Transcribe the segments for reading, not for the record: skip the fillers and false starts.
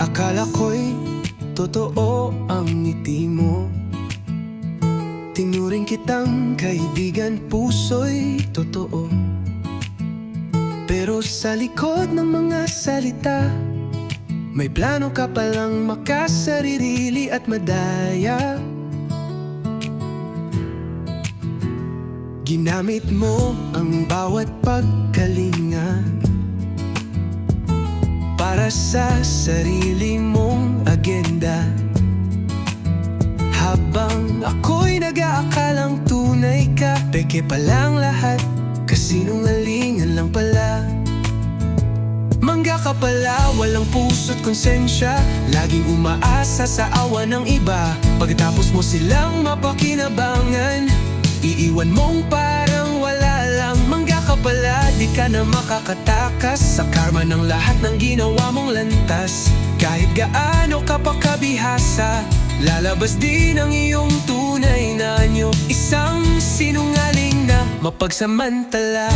Akala ko'y totoo ang ngiti mo. Tinuring kitang kaibigan, puso'y totoo. Pero sa likod ng mga salita, may plano ka palang makasarili at madaya. Ginamit mo ang bawat pagkalinga para sa sarili mong agenda. Habang ako'y nag-aakalang tunay ka, peke palang lahat, kasinungalingan lang pala. Mangga ka pala, walang puso't konsensya, laging umaasa sa awa ng iba. Pagkatapos mo silang mapakinabangan, iiwan mong parang wala lang. Mangga ka pala, di ka na makakatakas sa karma ng lahat ng ginawa mong lantas. Kahit gaano ka pa kabihasa, lalabas din ang iyong tunay na anyo. Isang sinungaling na mapagsamantala.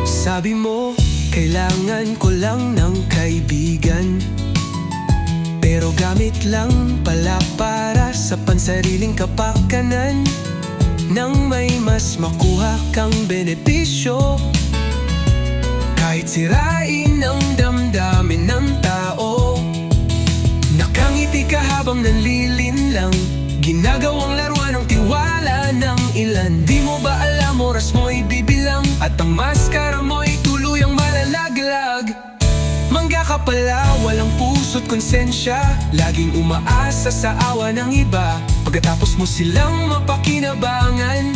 Sabi mo, kailangan ko lang ng kaibigan, pero gamit lang pala para sa pansariling kapakanan. Nang may mas makuha kang benepisyo, kahit sirain ang damdamin ng tao. Nakangiti ka habang nanlilinlang, ginagawang laruan ng tiwala ng ilan. Di mo ba alam, oras mo'y bibilang, at ang maskara mo'y tuluyang malalaglag. Mangga ka pala, walang puso't konsensya, laging umaasa sa awa ng iba. Pagkatapos mo silang mapakinabangan,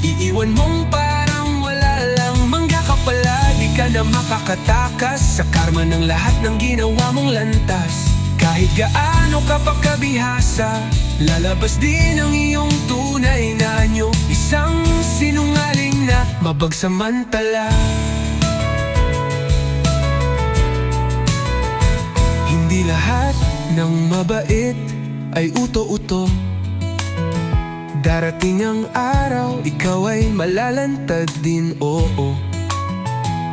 iiwan mong parang wala lang. Mangga ka pala, di ka na makakatakas sa karma ng lahat ng ginawa mong lantas. Kahit gaano ka pa kabihasa, lalabas din ang iyong tunay na anyo. Isang sinungaling na mapagsamantala. Hindi lahat ng mabait ay uto-uto. Darating ang araw, ikaw ay malalantad din, oo.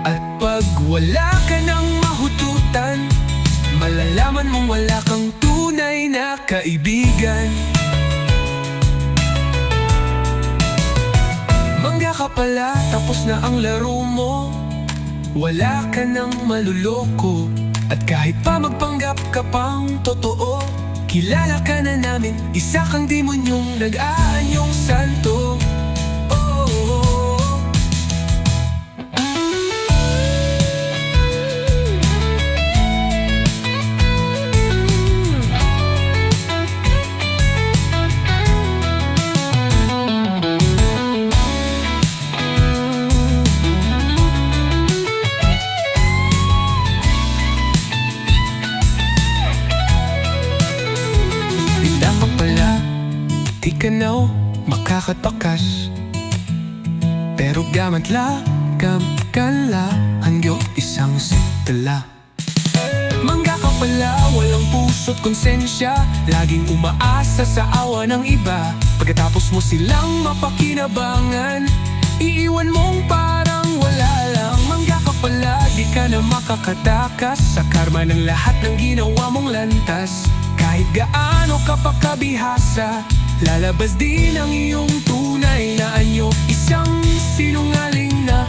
At pag wala ka ng mahututan, malalaman mong wala kang tunay na kaibigan. Mangga ka pala, tapos na ang laro mo, wala ka nang maluloko. At kahit pa magpanggap ka pang totoo, kilala ka na namin, isa kang demonyong nag-aanyong santo. Di ka na makakatakas, pero gamat lagam kala hangyo isang sitala. Mangga ka pala, walang puso't konsensya, laging umaasa sa awa ng iba. Pagkatapos mo silang mapakinabangan, iiwan mong parang wala lang. Mangga ka pala, di ka na makakatakas sa karma ng lahat ng ginawa mong lantas. Kahit gaano ka pa kabihasa, lalabas din ang iyong tunay na anyo. Isang sinungaling na